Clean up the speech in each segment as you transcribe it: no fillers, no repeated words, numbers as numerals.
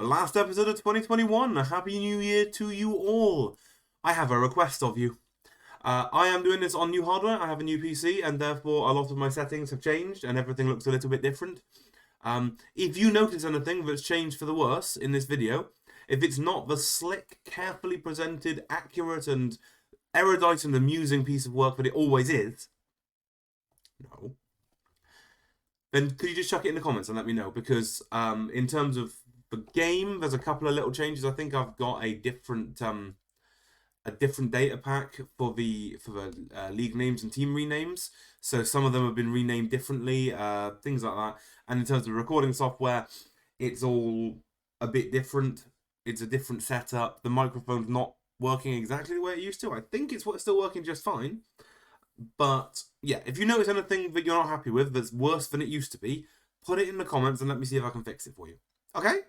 the last episode of 2021. A happy new year to you all. I have a request of you. I am doing this on new hardware. I have a new PC, and therefore a lot of my settings have changed, and everything looks a little bit different. If you notice anything that's changed for the worse in this video, if it's not the slick, carefully presented, accurate, and erudite and amusing piece of work that it always is, no, then could you just chuck it in the comments and let me know? Because in terms of the game, there's a couple of little changes. I think I've got a different data pack for the league names and team renames. So some of them have been renamed differently, things like that. And in terms of recording software, it's all a bit different. It's a different setup. The microphone's not working exactly the way it used to. I think it's still working just fine. But yeah, if you notice anything that you're not happy with that's worse than it used to be, put it in the comments and let me see if I can fix it for you. Okay?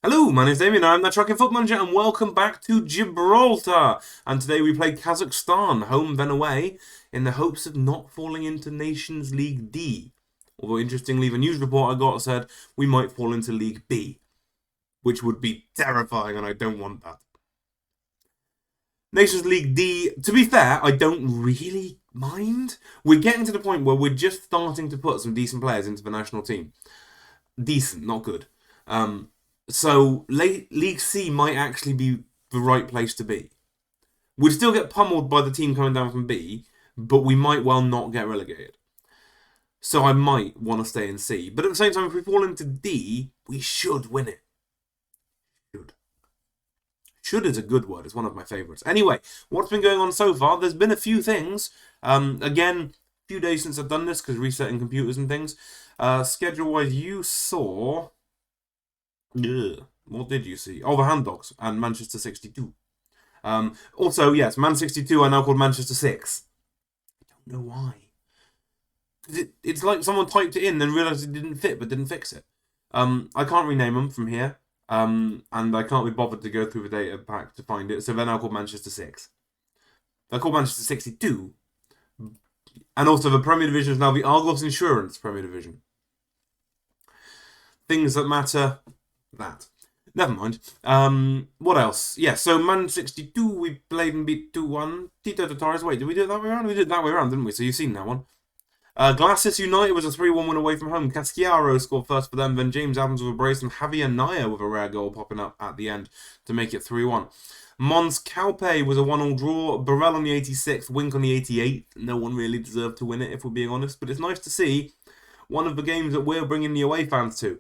Hello, my name's Damien, I'm the Trucking Foot Manager, and welcome back to Gibraltar. And today we play Kazakhstan, home then away, in the hopes of not falling into Nations League D. Although, interestingly, the news report I got said we might fall into League B, which would be terrifying, and I don't want that. Nations League D, to be fair, I don't really mind. We're getting to the point where we're just starting to put some decent players into the national team. Decent, not good. So, League C might actually be the right place to be. We'd still get pummeled by the team coming down from B, but we might well not get relegated. So I might want to stay in C. But at the same time, if we fall into D, we should win it. Should. Should is a good word. It's one of my favourites. Anyway, what's been going on so far? There's been a few things. Again, a few days since I've done this, because resetting computers and things. Schedule-wise, you saw... What did you see? Oh, the Hand Dogs and Manchester 62. Also, yes, Man 62 are now called Manchester 6. I don't know why. It's like someone typed it in and realised it didn't fit but didn't fix it. I can't rename them from here. And I can't be bothered to go through the data pack to find it. So they're now called Manchester 6. They're called Manchester 62. And also the Premier Division is now the Argos Insurance Premier Division. Things that matter... That. Never mind. What else? Yeah, so Man 62, we played and beat 2-1. TTFMs, wait, did we do it that way around? We did it that way around, didn't we? So you've seen that one. Glasses United was a 3-1 win away from home. Casciaro scored first for them, then James Adams with a brace, and Javier Naya with a rare goal popping up at the end to make it 3-1. Mons Calpe was a 1-1 draw. Burrell on the 86th, Wink on the 88th. No one really deserved to win it, if we're being honest, but it's nice to see one of the games that we're bringing the away fans to.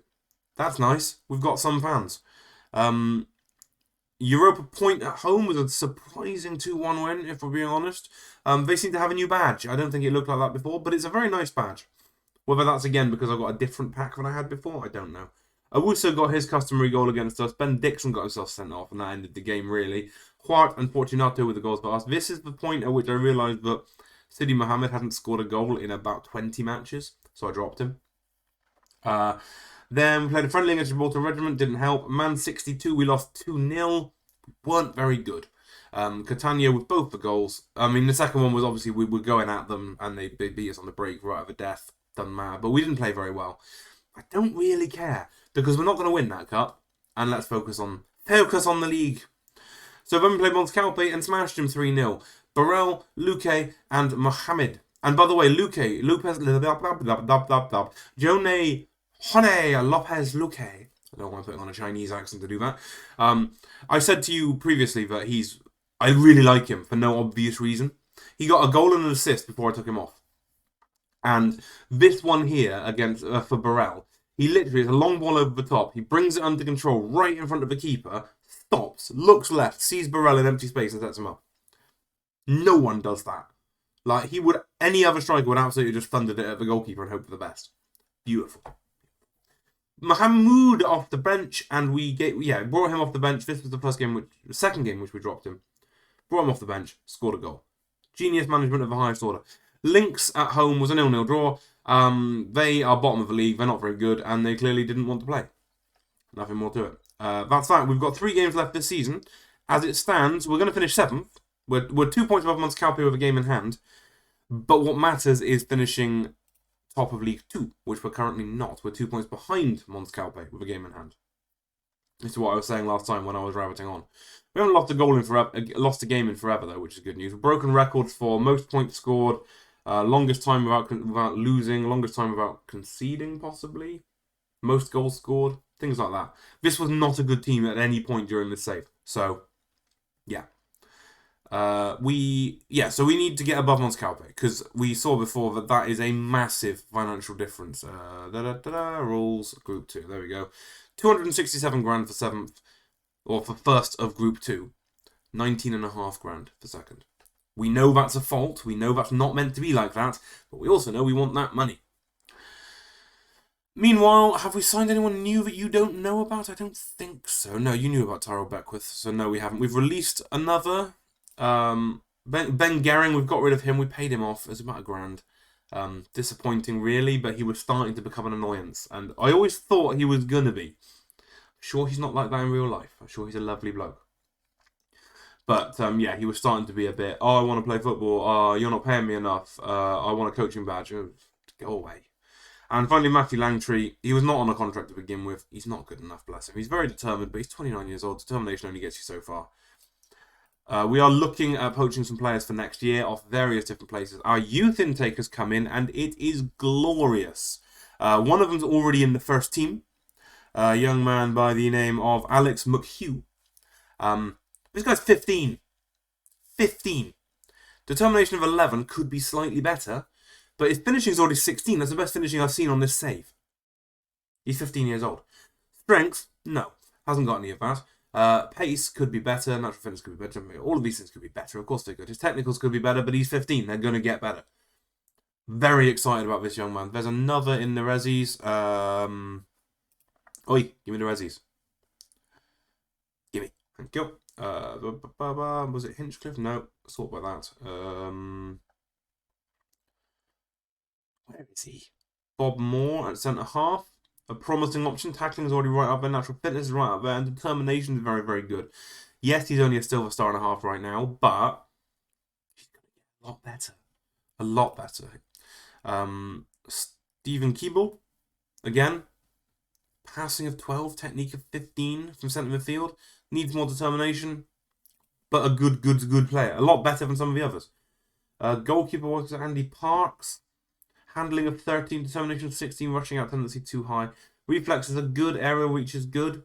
That's nice. We've got some fans. Europa Point at home was a surprising 2-1 win, if we're being honest. They seem to have a new badge. I don't think it looked like that before, but it's a very nice badge. Whether that's, again, because I've got a different pack than I had before, I don't know. Awuso got his customary goal against us. Ben Dixon got himself sent off, and that ended the game, really. Huart and Fortunato with the goals for us. This is the point at which I realised that Sidi Mohammed hadn't scored a goal in about 20 matches, so I dropped him. Then we played a friendly against Gibraltar Regiment, didn't help. Man 62, we lost 2-0. Weren't very good. Catania with both the goals. I mean, the second one was obviously we were going at them and they beat us on the break right over death. Doesn't matter. But we didn't play very well. I don't really care because we're not going to win that cup. And let's focus on the league. So then we played Mons Calpe and smashed him 3-0. Burrell, Luque, and Mohamed. And by the way, Lopez, Jone Lopez Luque. I don't want to put on a Chinese accent to do that. I said to you previously that I really like him for no obvious reason. He got a goal and an assist before I took him off. And this one here against for Burrell, he literally is a long ball over the top. He brings it under control right in front of the keeper, stops, looks left, sees Burrell in empty space and sets him up. No one does that. Like, any other striker would absolutely just thundered it at the goalkeeper and hope for the best. Beautiful. Mahmoud off the bench, and brought him off the bench. This was the second game which we dropped him. Brought him off the bench, scored a goal. Genius management of the highest order. Lynx at home was a 0-0 draw. They are bottom of the league. They're not very good, and they clearly didn't want to play. Nothing more to it. That's that. We've got 3 games left this season. As it stands, we're going to finish 7th. We're 2 points above Montescalpe with a game in hand. But what matters is finishing top of League 2, which we're currently not. We're 2 points behind Montescalpe with a game in hand. This is what I was saying last time when I was rabbiting on. We haven't lost a game in forever, though, which is good news. We've broken records for most points scored, longest time without losing, longest time without conceding, possibly, most goals scored, things like that. This was not a good team at any point during this save. So, yeah. So we need to get above Montescalpe, because we saw before that is a massive financial difference. Rules, Group 2, there we go. 267 grand for 7th, or for first of Group 2. 19.5 grand for second. We know that's a fault, we know that's not meant to be like that, but we also know we want that money. Meanwhile, have we signed anyone new that you don't know about? I don't think so. No, you knew about Tyrell Beckwith, so no, we haven't. We've released another... Ben Gehring, we've got rid of him. We paid him off. It was about £1 grand. Disappointing, really, but he was starting to become an annoyance. And I always thought he was going to be. Sure, he's not like that in real life. I'm sure he's a lovely bloke. But, he was starting to be a bit, I want to play football. You're not paying me enough. I want a coaching badge. Go away. And finally, Matthew Langtree. He was not on a contract to begin with. He's not good enough, bless him. He's very determined, but he's 29 years old. Determination only gets you so far. We are looking at poaching some players for next year off various different places. Our youth intake has come in, and it is glorious. One of them's already in the first team. A young man by the name of Alex McHugh. This guy's 15. 15. Determination of 11 could be slightly better, but his finishing is already 16. That's the best finishing I've seen on this save. He's 15 years old. Strength? No. Hasn't got any of that. Pace could be better, natural fitness could be better, all of these things could be better, of course they could. His technicals could be better, but he's 15, they're going to get better. Very excited about this young man. There's another in the resis. Oi, give me the resis. Give me. Thank you. Was it Hinchcliffe? No, sort by that. Where is he? Bob Moore at centre half. A promising option. Tackling is already right up there. Natural fitness is right up there. And determination is very, very good. Yes, he's only a silver star and a half right now, but he's going to get a lot better. A lot better. Stephen Keeble, again, passing of 12, technique of 15 from centre midfield. Needs more determination, but a good player. A lot better than some of the others. Goalkeeper was Andy Parks. Handling of 13, determination of 16, rushing out tendency too high. Reflexes are good, aerial reach is good.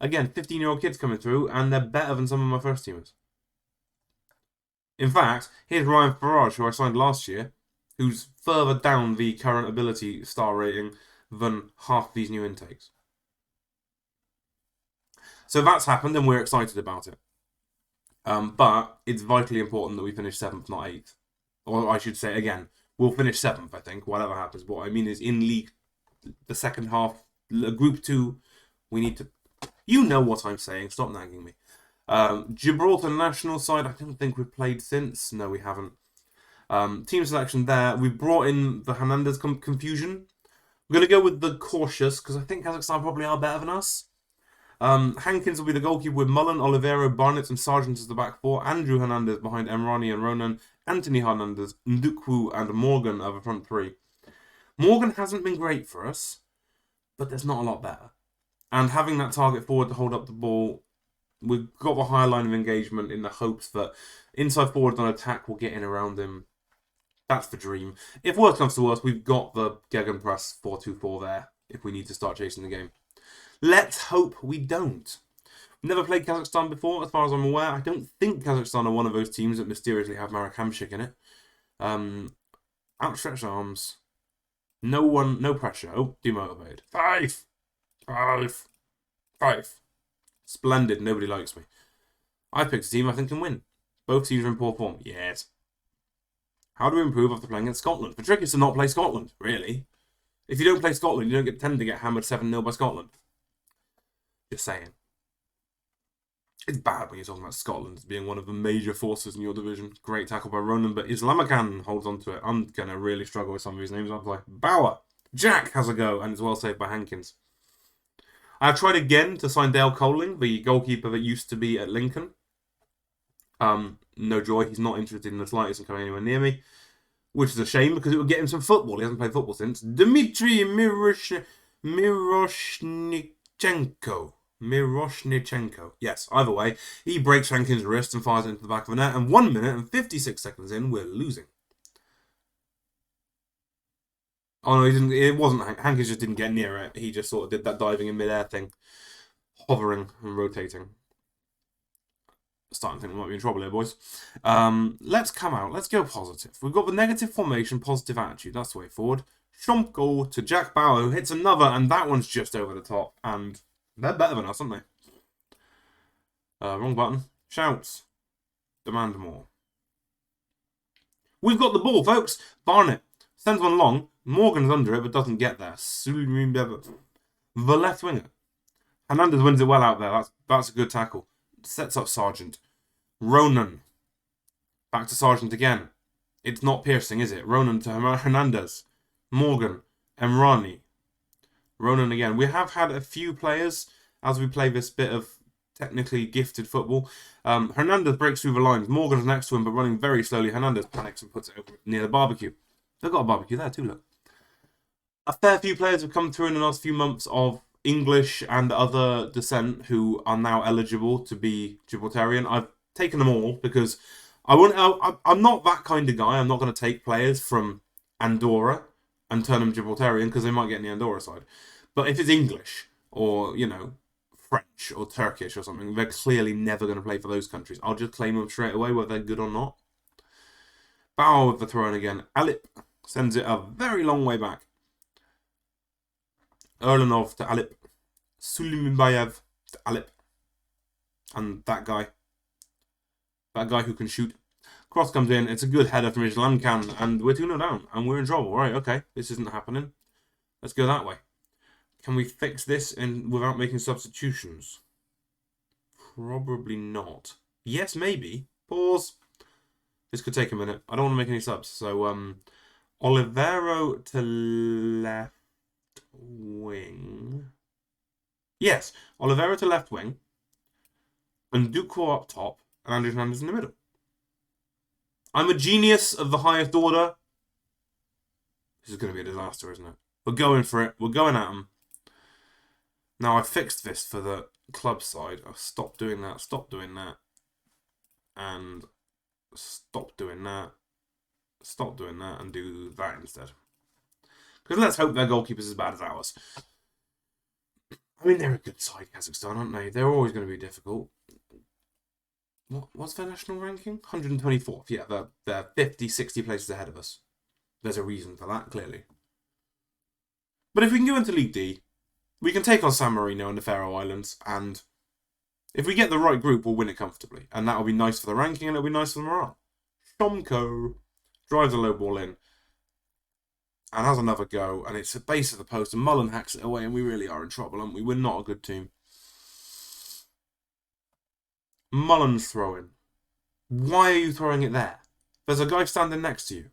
Again, 15-year-old kids coming through, and they're better than some of my first teamers. In fact, here's Ryan Farage, who I signed last year, who's further down the current ability star rating than half these new intakes. So that's happened, and we're excited about it. But it's vitally important that we finish 7th, not 8th. Or I should say, again, we'll finish 7th, I think, whatever happens. What I mean is, in League, the second half, Group 2, we need to... You know what I'm saying, stop nagging me. Gibraltar national side, I don't think we've played since. No, we haven't. Team selection there. We brought in the Hernandez confusion. We're going to go with the cautious, because I think Kazakhstan probably are better than us. Hankins will be the goalkeeper with Mullen, Olivero, Barnett and Sargent as the back four. Andrew Hernandez behind Emrani and Ronan. Anthony Hernandez, Ndukwu and Morgan are the front three. Morgan hasn't been great for us, but there's not a lot better. And having that target forward to hold up the ball, we've got the higher line of engagement in the hopes that inside forwards on attack will get in around him. That's the dream. If worse comes to worse, we've got the Gegenpress 4-2-4 there if we need to start chasing the game. Let's hope we don't. Never played Kazakhstan before, as far as I'm aware. I don't think Kazakhstan are one of those teams that mysteriously have Marek Hamšík in it. Outstretched arms. No pressure. Oh, demotivated. 5. Splendid. Nobody likes me. I picked a team I think can win. Both teams are in poor form. Yes. How do we improve after playing against Scotland? The trick is to not play Scotland, really. If you don't play Scotland, you don't tend to get hammered 7-0 by Scotland. Just saying. It's bad when you're talking about Scotland as being one of the major forces in your division. Great tackle by Ronan, but Islamakan holds on to it. I'm going to really struggle with some of these names. I'm like, Bauer. Jack has a go, and it's well saved by Hankins. I have tried again to sign Dale Coling, the goalkeeper that used to be at Lincoln. No joy. He's not interested in the slightest in coming anywhere near me, which is a shame because it would get him some football. He hasn't played football since. Dmitry Miroshnichenko. Yes, either way, he breaks Hankins' wrist and fires it into the back of the net, and 1 minute and 56 seconds in, we're losing. Oh no, he didn't. It wasn't. Hankins just didn't get near it. He just sort of did that diving in midair thing, hovering and rotating. Starting to think we might be in trouble here, boys. Let's come out. Let's go positive. We've got the negative formation, positive attitude. That's the way forward. Shumko to Jack Bauer, who hits another, and that one's just over the top. And they're better than us, aren't they? Wrong button. Shouts. Demand more. We've got the ball, folks. Barnett sends one long. Morgan's under it, but doesn't get there. The left winger. Hernandez wins it well out there. That's a good tackle. Sets up Sargent. Ronan. Back to Sargent again. It's not piercing, is it? Ronan to Hernandez. Morgan. Emrani. Ronan again. We have had a few players as we play this bit of technically gifted football. Hernandez breaks through the lines. Morgan's next to him, but running very slowly. Hernandez panics and puts it over near the barbecue. They've got a barbecue there too, look. A fair few players have come through in the last few months of English and other descent who are now eligible to be Gibraltarian. I've taken them all because I'm not that kind of guy. I'm not going to take players from Andorra and turn them Gibraltarian because they might get in the Andorra side. But if it's English or, French or Turkish or something, they're clearly never going to play for those countries. I'll just claim them straight away whether they're good or not. Bauer with the throw in again. Alip sends it a very long way back. Erlenov to Alip. Suliminbayev to Alip. And that guy who can shoot. Cross comes in. It's a good header from Islamkan. And we're 2-0 down. And we're in trouble. Right, okay. This isn't happening. Let's go that way. Can we fix this without making substitutions? Probably not. Yes, maybe. Pause. This could take a minute. I don't want to make any subs. So, Olivero to left wing. Yes, Olivero to left wing. And Ducro up top. And Andrew Hernandez in the middle. I'm a genius of the highest order. This is going to be a disaster, isn't it? We're going for it. We're going at them. Now, I've fixed this for the club side. I've stopped doing that. Stop doing that. And stop doing that. Stop doing that and do that instead. Because let's hope their goalkeeper's as bad as ours. I mean, they're a good side, Kazakhstan, aren't they? They're always going to be difficult. What's their national ranking? 124th. Yeah, they're 50, 60 places ahead of us. There's a reason for that, clearly. But if we can go into League D, we can take on San Marino and the Faroe Islands, and if we get the right group, we'll win it comfortably. And that'll be nice for the ranking, and it'll be nice for the morale. Shomko drives a low ball in, and has another go, and it's at the base of the post, and Mullen hacks it away, and we really are in trouble, aren't we? We're not a good team. Mullen's throwing. Why are you throwing it there? There's a guy standing next to you.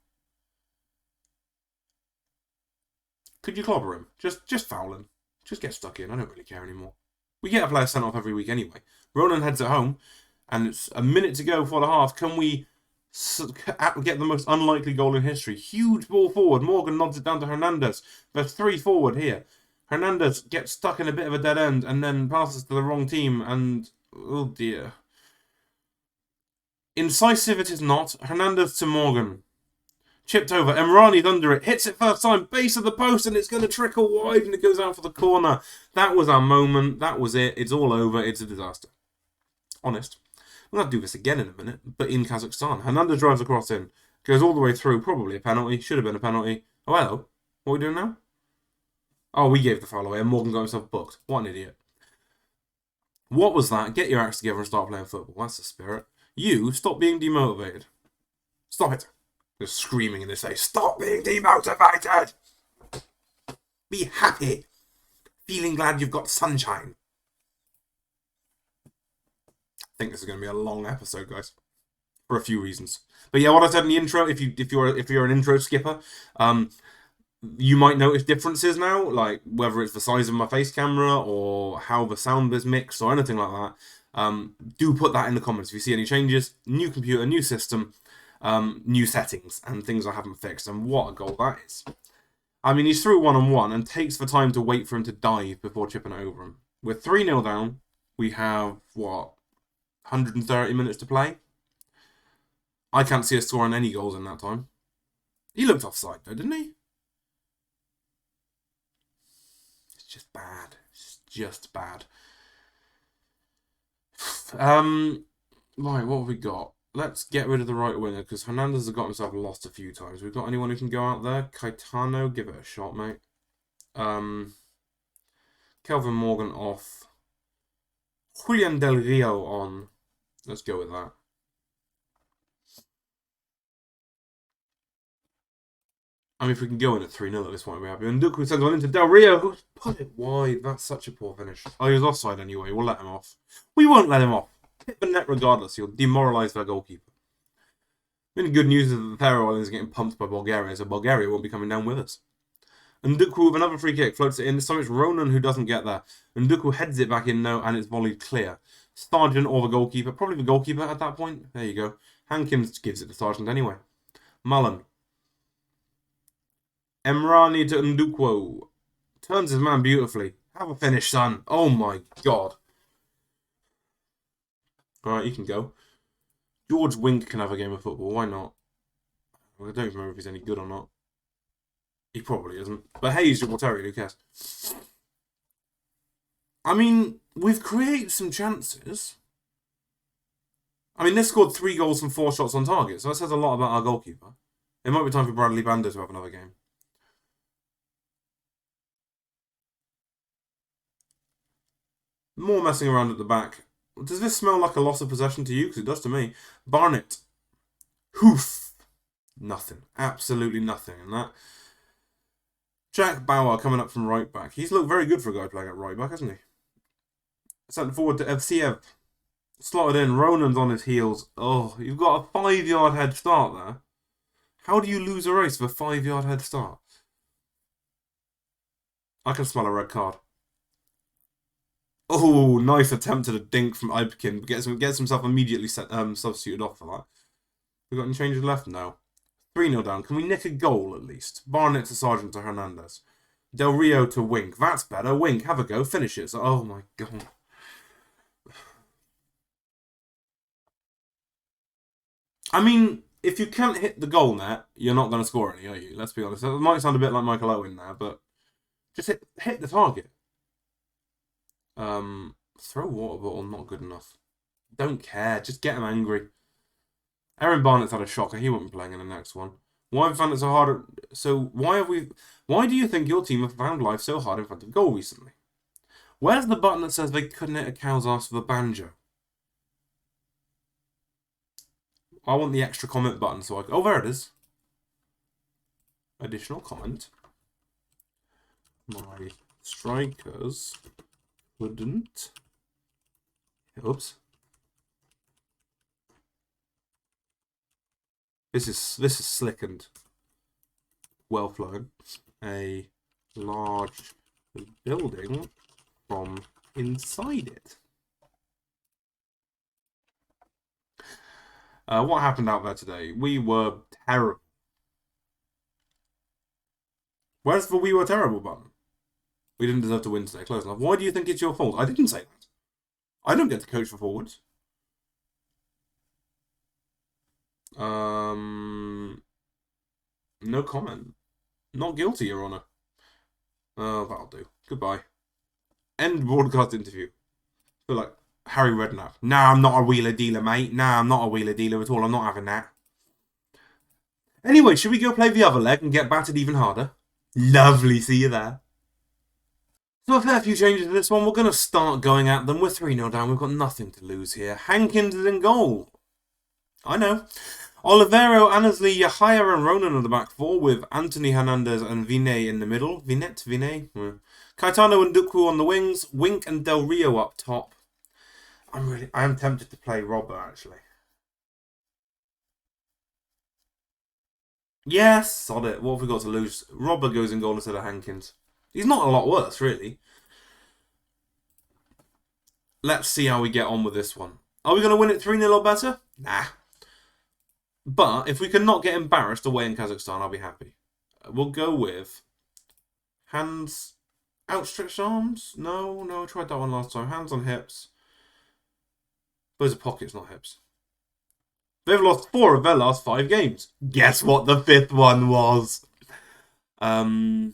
Could you clobber him? Just foul him. Just get stuck in. I don't really care anymore. We get a player sent off every week anyway. Ronan heads at home, and it's a minute to go for the half. Can we get the most unlikely goal in history? Huge ball forward. Morgan nods it down to Hernandez. There's 3 forward here. Hernandez gets stuck in a bit of a dead end and then passes to the wrong team, and oh dear. Incisive it is not. Hernandez to Morgan. Chipped over. Emrani's under it. Hits it first time. Base of the post, and it's going to trickle wide, and it goes out for the corner. That was our moment. That was it. It's all over. It's a disaster. Honest. We'll have to do this again in a minute, but in Kazakhstan. Hernandez drives across in. Goes all the way through. Probably a penalty. Should have been a penalty. Oh, hello. What are we doing now? Oh, we gave the foul away, and Morgan got himself booked. What an idiot. What was that? Get your acts together and start playing football. That's the spirit. You, stop being demotivated. Stop it. Just screaming in this face. Stop being demotivated! Be happy. Feeling glad you've got sunshine. I think this is going to be a long episode, guys, for a few reasons. But yeah, what I said in the intro, if you're an intro skipper, you might notice differences now, like whether it's the size of my face camera or how the sound is mixed or anything like that. Do put that in the comments if you see any changes. New computer, new system, new settings, and things I haven't fixed. And what a goal that is. I mean, he's through 1-on-1 and takes the time to wait for him to dive before chipping it over him. We're 3-0 down. We have, 130 minutes to play? I can't see us scoring any goals in that time. He looked offside though, didn't he? It's just bad. It's just bad. Right, what have we got? Let's get rid of the right winger, because Hernandez has got himself lost a few times. We've got anyone who can go out there? Caetano, give it a shot, mate. Kelvin Morgan off. Julian Del Rio on. Let's go with that. I mean, if we can go in at 3-0 at this point, we're happy. And Duku sends one into Del Rio, who's put it wide. That's such a poor finish. Oh, he was offside anyway. We'll let him off. We won't let him off. Hit the net regardless. You'll demoralise their goalkeeper. I mean, the good news is that the Faroe Islands are getting pumped by Bulgaria, so Bulgaria won't be coming down with us. And Duku with another free kick floats it in. This time it's Ronan who doesn't get there. And Duku heads it back in now, and it's volleyed clear. Sargent or the goalkeeper, probably the goalkeeper at that point. There you go. Hankins gives it to Sargent anyway. Mullen. Emrani to Ndukwo. Turns his man beautifully. Have a finish, son. Oh my god. Alright, you can go. George Wink can have a game of football. Why not? Well, I don't even remember if he's any good or not. He probably isn't. But hey, he's Gibraltarian. Who cares? I mean, we've created some chances. I mean, they scored 3 goals from 4 shots on target, so that says a lot about our goalkeeper. It might be time for Bradley Banda to have another game. More messing around at the back. Does this smell like a loss of possession to you? Because it does to me. Barnett. Hoof. Nothing. Absolutely nothing in that. Jack Bauer coming up from right back. He's looked very good for a guy playing at right back, hasn't he? Sent forward to Evsiev. Slotted in. Ronan's on his heels. Oh, you've got a 5-yard head start there. How do you lose a race with a 5-yard head start? I can smell a red card. Oh, nice attempt at a dink from Eibkin. Gets himself immediately substituted off for that. We got any changes left? No. 3-0 down. Can we nick a goal at least? Barnett to Sargent to Hernandez. Del Rio to Wink. That's better. Wink, have a go. Finish it. Oh my god. I mean, if you can't hit the goal net, you're not going to score any, are you? Let's be honest. It might sound a bit like Michael Owen there, but just hit the target. Throw water bottle, not good enough. Don't care, just get him angry. Aaron Barnett's had a shocker, he won't be playing in the next one. Why have we found it so hard? Why do you think your team have found life so hard in front of goal recently? Where's the button that says they couldn't hit a cow's ass with a banjo? I want the extra comment button so I... Oh, there it is. Additional comment. My strikers couldn't... Oops. This is slick and well flown. A large building from inside it. What happened out there today? We were terrible. Where's the "we were terrible" button? We didn't deserve to win today. Close enough. Why do you think it's your fault? I didn't say that. I don't get to coach for forwards. No comment. Not guilty, Your Honour. Oh, that'll do. Goodbye. End broadcast interview. I feel like Harry Redknapp. Nah, I'm not a wheeler dealer, mate. Nah, I'm not a wheeler dealer at all. I'm not having that. Anyway, should we go play the other leg and get battered even harder? Lovely, see you there. So a fair few changes to this one. We're going to start going at them. We're 3-0 down. We've got nothing to lose here. Hankins is in goal. I know. Olivero, Annesley, Yahya and Ronan on the back four with Anthony Hernandez and Vinay in the middle. Vinay? Yeah. Caetano and Dukwu on the wings. Wink and Del Rio up top. I am tempted to play Robert, actually. Yes, sod it. What have we got to lose? Robert goes in goal instead of Hankins. He's not a lot worse, really. Let's see how we get on with this one. Are we going to win it 3-0 or better? Nah. But if we can not get embarrassed away in Kazakhstan, I'll be happy. We'll go with hands, outstretched arms. No, I tried that one last time. Hands on hips. Those are pockets, not hips. They've lost 4 of their last 5 games. Guess what the 5th one was? Our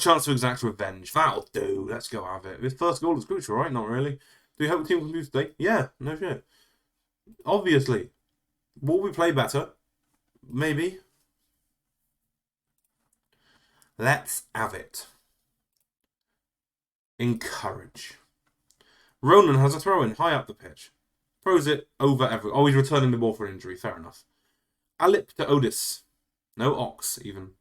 chance to exact revenge. That'll do. Let's go have it. His first goal is crucial, right? Not really. Do we hope the team can lose today? Yeah, no shit. Obviously. Will we play better? Maybe. Let's have it. Encourage. Ronan has a throw-in high up the pitch. Throws it over everyone. Oh, he's returning the ball for injury. Fair enough. Alip to Odis. No Ox, even.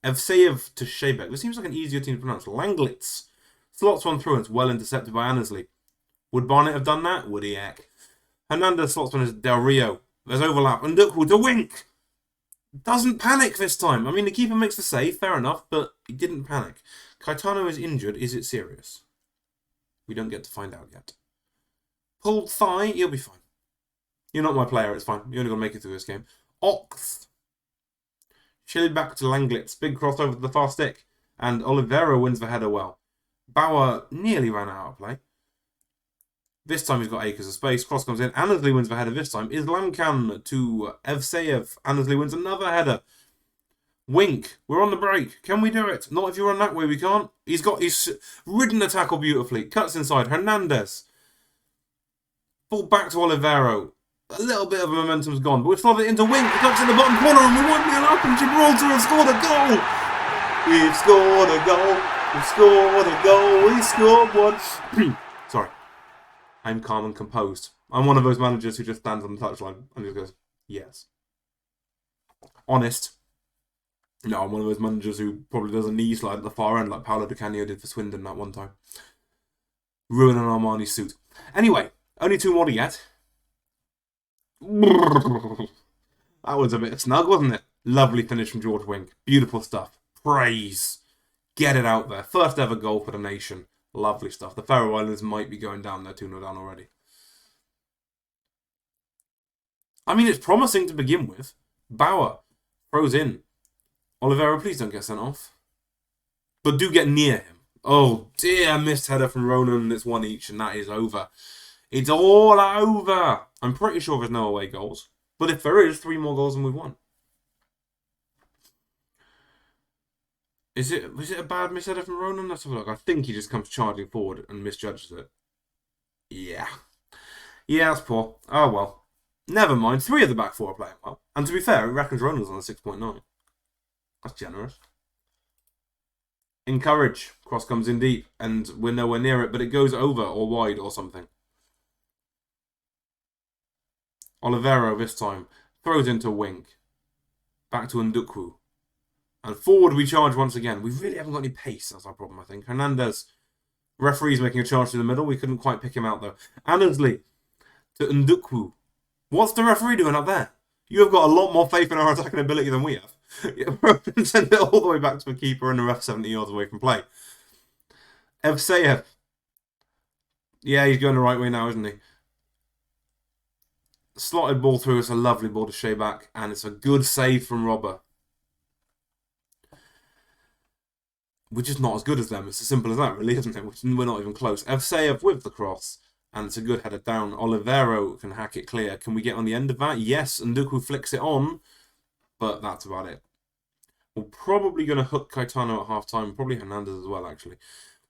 Evseyev to Shebek. This seems like an easier team to pronounce. Langlitz. Slots one through and it's well intercepted by Annesley. Would Barnett have done that? Would he heck? Hernandez slots one is Del Rio. There's overlap. And Dukwu to Wink. Doesn't panic this time. I mean, the keeper makes the save. Fair enough. But he didn't panic. Caetano is injured. Is it serious? We don't get to find out yet. Pulled thigh. He'll be fine. You're not my player. It's fine. You're only going to make it through this game. Ox. Shilled back to Langlitz. Big crossover to the far stick. And Olivero wins the header well. Bauer nearly ran out of play. This time he's got acres of space. Cross comes in. Annesley wins the header this time. Islamkan to Evseyev. Annesley wins another header. Wink. We're on the break. Can we do it? Not if you run that way, we can't. He's ridden the tackle beautifully. Cuts inside. Hernandez. Ball back to Olivero. A little bit of momentum's gone, but we've slotted it into Wink. It comes in the bottom corner and we 1-0 up and Gibraltar have scored a goal. We've scored a goal. We've scored a goal. We scored one. Sorry. I'm calm and composed. I'm one of those managers who just stands on the touchline and just goes, yes. Honest. No, I'm one of those managers who probably does a knee slide at the far end like Paolo Di Canio did for Swindon that one time. Ruining Armani's suit. Anyway, only 2 more to get. That was a bit snug, wasn't it? Lovely finish from George Wink. Beautiful stuff. Praise. Get it out there. First ever goal for the nation. Lovely stuff. The Faroe Islands might be going down. They're 2-0 down already. I mean, it's promising to begin with. Bauer throws in. Olivero, please don't get sent off. But do get near him. Oh dear, missed header from Ronan. It's 1 each and that is over. It's all over. I'm pretty sure there's no away goals. But if there is, 3 more goals and we've won. Was it a bad misheader from Ronan? Let's have a look. I think he just comes charging forward and misjudges it. Yeah. Yeah, that's poor. Oh well. Never mind. 3 of the back 4 are playing well. And to be fair, it reckons Ronan's on a 6.9. That's generous. Encourage. Cross comes in deep and we're nowhere near it, but it goes over or wide or something. Olivero this time throws into Wink. Back to Ndukwu. And forward we charge once again. We really haven't got any pace. That's our problem, I think. Hernandez. Referee's making a charge to the middle. We couldn't quite pick him out, though. Annesley to Ndukwu. What's the referee doing up there? You have got a lot more faith in our attacking ability than we have. Send it all the way back to the keeper and the ref 70 yards away from play. Evseyev. Yeah, he's going the right way now, isn't he? Slotted ball through. It's a lovely ball to Shebek. And it's a good save from Robber. We're just not as good as them. It's as simple as that, really, isn't it? We're not even close. Evseyev with the cross. And it's a good header down. Olivero can hack it clear. Can we get on the end of that? Yes. And Ndukwu flicks it on. But that's about it. We're probably going to hook Caetano at half-time. Probably Hernandez as well, actually.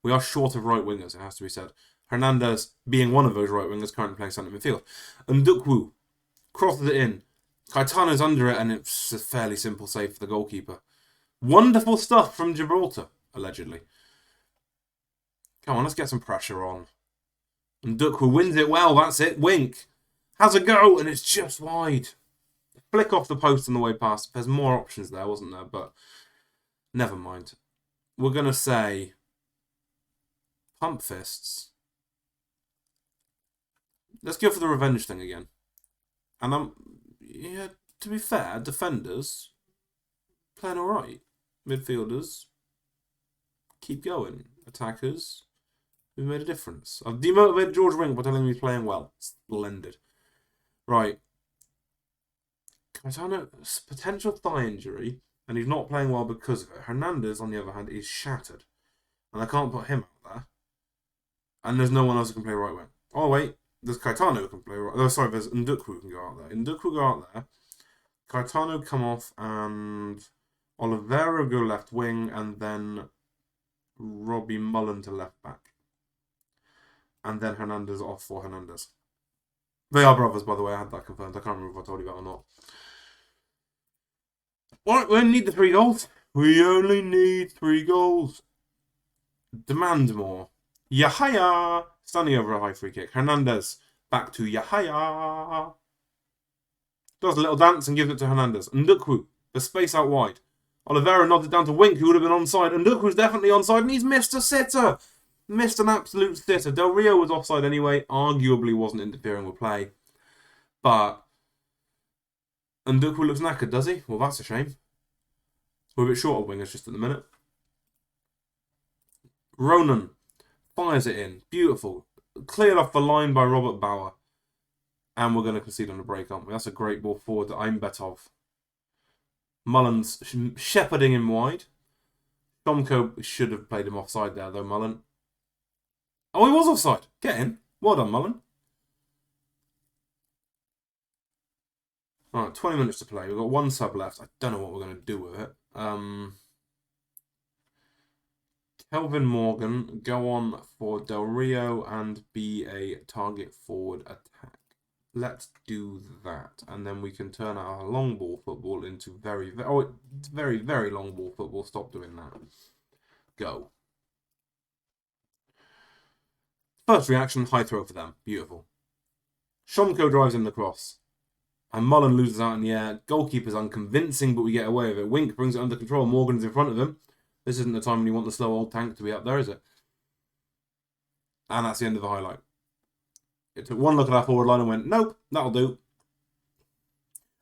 We are short of right wingers, it has to be said. Hernandez being one of those right wingers currently playing centre midfield. And Ndukwu crosses it in. Caetano's under it and it's a fairly simple save for the goalkeeper. Wonderful stuff from Gibraltar, allegedly. Come on, let's get some pressure on. And Ndukwu wins it well, that's it. Wink has a go and it's just wide. flick off the post on the way past. There's more options there, wasn't there? But never mind. We're going to say pump fists. Let's go for the revenge thing again. And yeah, to be fair, defenders playing alright. Midfielders keep going. Attackers, we've made a difference. I've demotivated George Rink by telling him he's playing well. Splendid. Right. Caetano's potential thigh injury, and he's not playing well because of it. Hernandez, on the other hand, is shattered. And I can't put him out there. And there's no one else who can play right wing. Oh, wait. There's Caetano who can play right. Oh, sorry, there's Ndukwu who can go out there. Ndukwu go out there. Caetano come off, and Oliveira go left wing, and then Robbie Mullen to left back. And then Hernandez off for Hernandez. They are brothers, by the way. I had that confirmed. I can't remember if I told you that or not. Alright, we only need the 3 goals. We only need 3 goals. Demand more. Yahaya! Standing over a high free kick. Hernandez. Back to Yahaya. Does a little dance and gives it to Hernandez. Ndukwu. The space out wide. Oliveira nods it down to Wink, who would have been onside. Ndukwu's definitely onside, and he's missed a sitter. Missed an absolute sitter. Del Rio was offside anyway. Arguably wasn't interfering with play. But Ndukwu looks knackered, does he? Well, that's a shame. We're a bit short of wingers just at the minute. Ronan fires it in. Beautiful. Cleared off the line by Robert Bauer. And we're going to concede on a break, aren't we? That's a great ball forward that I'm bet of. Mullen's shepherding him wide. Tomko should have played him offside there, though, Mullen. Oh, he was offside. Get in. Well done, Mullen. Alright, 20 minutes to play. We've got 1 sub left. I don't know what we're going to do with it. Kelvin Morgan, go on for Del Rio and be a target forward attack. Let's do that. And then we can turn our long ball football into very, very long ball football. Stop doing that. Go. First reaction, high throw for them. Beautiful. Shomko drives in the cross. And Mullen loses out in the air. Goalkeeper's unconvincing, but we get away with it. Wink brings it under control. Morgan's in front of him. This isn't the time when you want the slow old tank to be up there, is it? And that's the end of the highlight. It took one look at our forward line and went, nope, that'll do.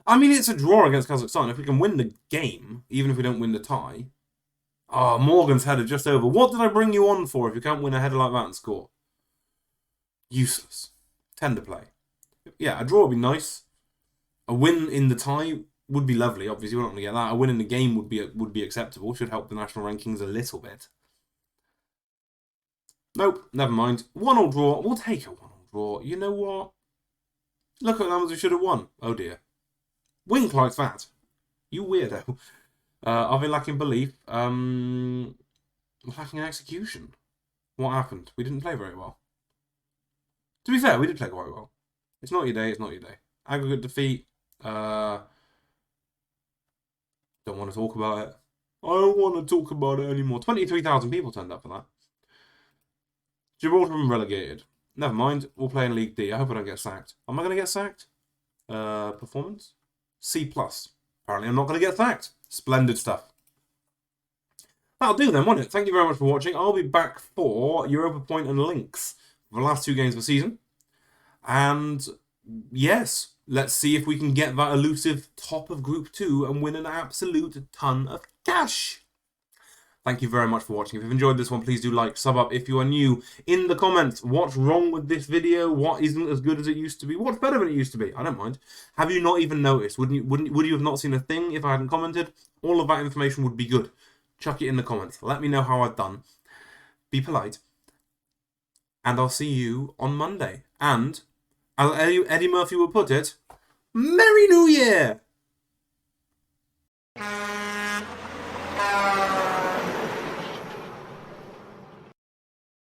I mean, it's a draw against Kazakhstan. If we can win the game, even if we don't win the tie. Oh, Morgan's header just over. What did I bring you on for if you can't win a header like that and score? Useless. Tender play. Yeah, a draw would be nice. A win in the tie would be lovely. Obviously, we're not going to get that. A win in the game would be acceptable. Should help the national rankings a little bit. Nope, never mind. 1-1 draw. We'll take a 1-1 draw. You know what? Look at the numbers we should have won. Oh dear. Wink like that. You weirdo. Are they lacking belief? Lacking execution. What happened? We didn't play very well. To be fair, we did play quite well. It's not your day, it's not your day. Aggregate defeat. Don't want to talk about it. I don't want to talk about it anymore. 23,000 people turned up for that. Gibraltar been relegated. Never mind. We'll play in League D. I hope I don't get sacked. Am I going to get sacked? Performance? C+. Apparently I'm not going to get sacked. Splendid stuff. That'll do then, won't it? Thank you very much for watching. I'll be back for Europa Point and Lynx for the last 2 games of the season. And yes, let's see if we can get that elusive top of Group 2 and win an absolute ton of cash. Thank you very much for watching. If you've enjoyed this one, please do like, sub up if you are new. In the comments, what's wrong with this video? What isn't as good as it used to be? What's better than it used to be? I don't mind. Have you not even noticed? Would you have not seen a thing if I hadn't commented? All of that information would be good. Chuck it in the comments. Let me know how I've done. Be polite. And I'll see you on Monday. And, as Eddie Murphy would put it, Merry New Year!